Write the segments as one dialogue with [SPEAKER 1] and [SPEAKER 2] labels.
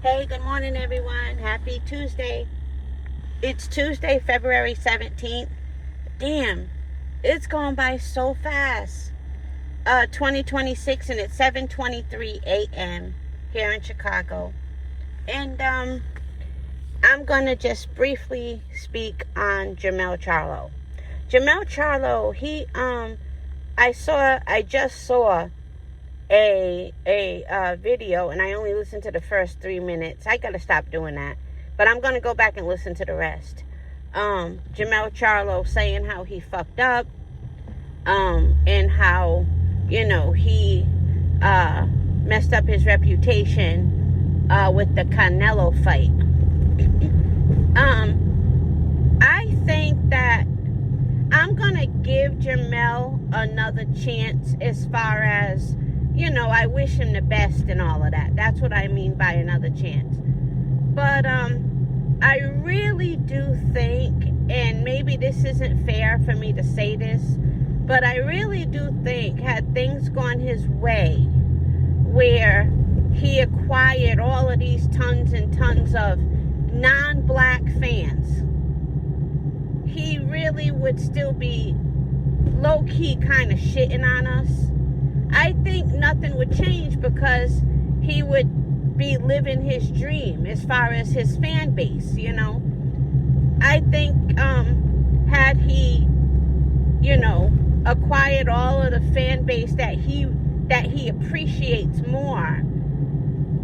[SPEAKER 1] Hey, good morning, everyone. Happy Tuesday. It's Tuesday, February 17th. Damn, it's gone by so fast. 2026, and it's 7:23 a.m. here in Chicago. And I'm going to just briefly speak on Jermell Charlo. Jermell Charlo, I just saw a video, and I only listened to the first 3 minutes. I gotta stop doing that, but I'm gonna go back and listen to the rest. Jermell Charlo saying how he fucked up, and how he messed up his reputation with the Canelo fight. I think that I'm gonna give Jermell another chance as far as, I wish him the best and all of that. That's what I mean by another chance. But I really do think, and maybe this isn't fair for me to say this, but I really do think, had things gone his way, where he acquired all of these tons and tons of non-black fans, he really would still be low-key kind of shitting on us. I think nothing would change because he would be living his dream as far as his fan base, I think had he, acquired all of the fan base that he appreciates more,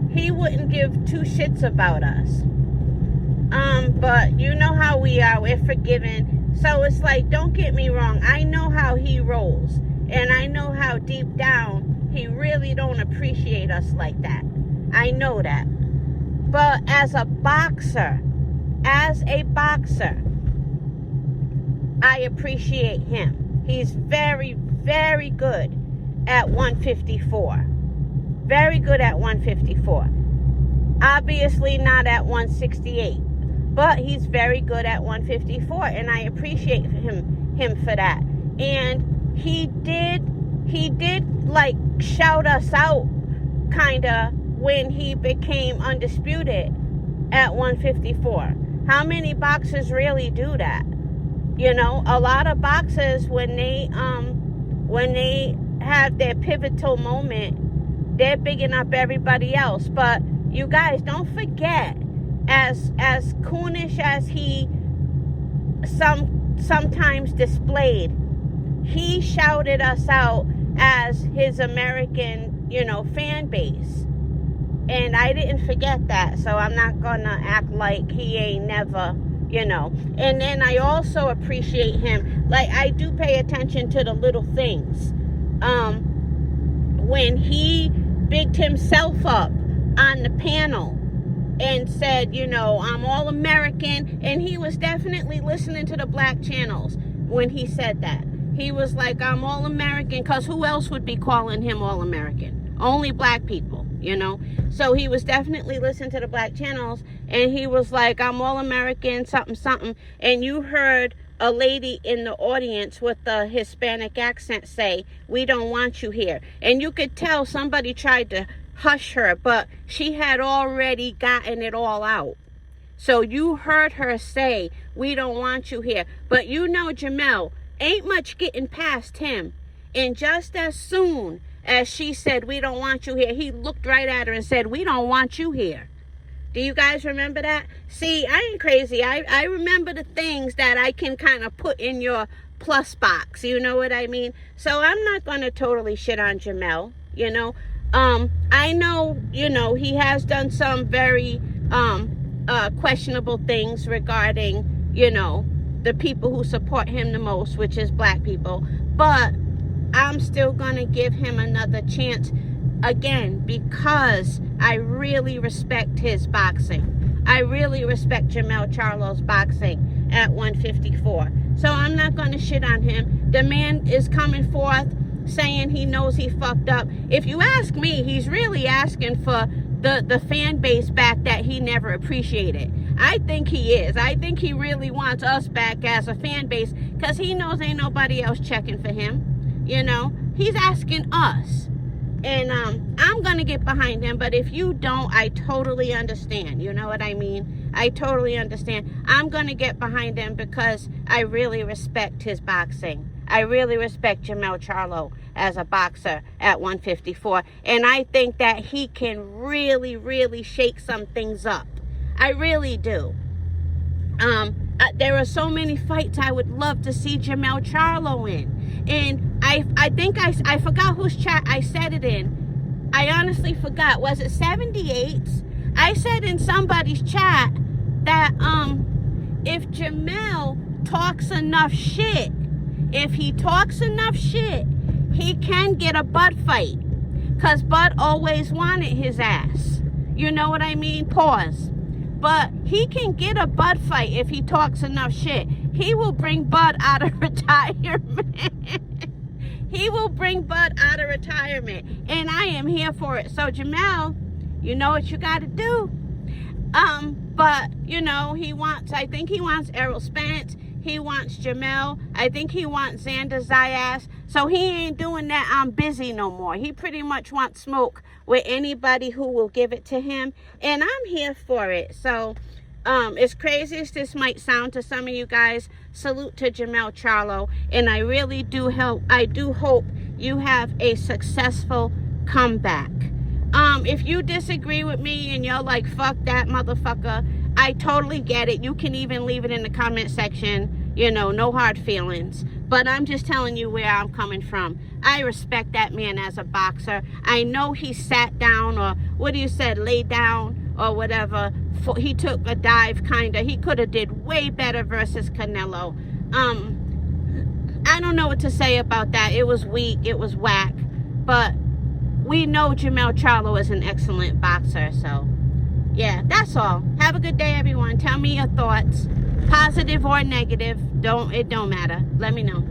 [SPEAKER 1] he wouldn't give two shits about us. But you know how we are, we're forgiven. So it's like, don't get me wrong, I know how he rolls. And I know how deep down he really don't appreciate us like that. I know that. But as a boxer, I appreciate him. He's very, very good at 154. Very good at 154. Obviously not at 168. But he's very good at 154. And I appreciate him for that. And he did like shout us out kinda when he became undisputed at 154. How many boxers really do that? A lot of boxers, when they have their pivotal moment, they're bigging up everybody else. But you guys, don't forget, as coonish as he sometimes displayed, he shouted us out as his American, fan base. And I didn't forget that. So I'm not going to act like he ain't never, And then I also appreciate him. Like, I do pay attention to the little things. When he bigged himself up on the panel and said, I'm all American. And he was definitely listening to the black channels when he said that. He was like, I'm all American, because who else would be calling him all American? Only black people, So he was definitely listening to the black channels, and he was like, I'm all American, something, something. And you heard a lady in the audience with the Hispanic accent say, we don't want you here. And you could tell somebody tried to hush her, but she had already gotten it all out. So you heard her say, we don't want you here. But Jermell, ain't much getting past him. And just as soon as she said, we don't want you here, he looked right at her and said, we don't want you here. Do you guys remember that? See, I ain't crazy. I remember the things that I can kind of put in your plus box. You know what I mean? So I'm not going to totally shit on Jermell, I know, he has done some very questionable things regarding, the people who support him the most, which is black people. But I'm still going to give him another chance, again, because I really respect his boxing. I really respect Jermell Charlo's boxing at 154. So I'm not going to shit on him. The man is coming forth saying he knows he fucked up. If you ask me, he's really asking for the fan base back that he never appreciated. I think he is. I think he really wants us back as a fan base, because he knows ain't nobody else checking for him. He's asking us. And I'm going to get behind him. But if you don't, I totally understand. You know what I mean? I totally understand. I'm going to get behind him because I really respect his boxing. I really respect Jermell Charlo as a boxer at 154. And I think that he can really, really shake some things up. I really do. There are so many fights I would love to see Jermell Charlo in. And I think I forgot whose chat I said it in. I honestly forgot. Was it 78? I said in somebody's chat that if Jermell talks enough shit, if he talks enough shit, he can get a Bud fight. Because Bud always wanted his ass. You know what I mean? Pause. But he can get a Bud fight if he talks enough shit. He will bring Bud out of retirement. He will bring Bud out of retirement. And I am here for it. So, Jermell, you know what you got to do. But, you know, I think he wants Errol Spence. He wants Jermell. I think he wants Xander Zayas. So he ain't doing that I'm busy no more. He pretty much wants smoke with anybody who will give it to him. And I'm here for it. So as crazy as this might sound to some of you guys, salute to Jermell Charlo. And I really do hope you have a successful comeback. If you disagree with me and you're like, fuck that motherfucker, I totally get it. You can even leave it in the comment section. You know, no hard feelings. But I'm just telling you where I'm coming from. I respect that man as a boxer. I know he sat down, or what do you said, lay down or whatever. He took a dive, kind of. He could have did way better versus Canelo. I don't know what to say about that. It was weak. It was whack. But we know Jermell Charlo is an excellent boxer. So, yeah, that's all. Have a good day, everyone. Tell me your thoughts. Positive or negative. It don't matter. Let me know.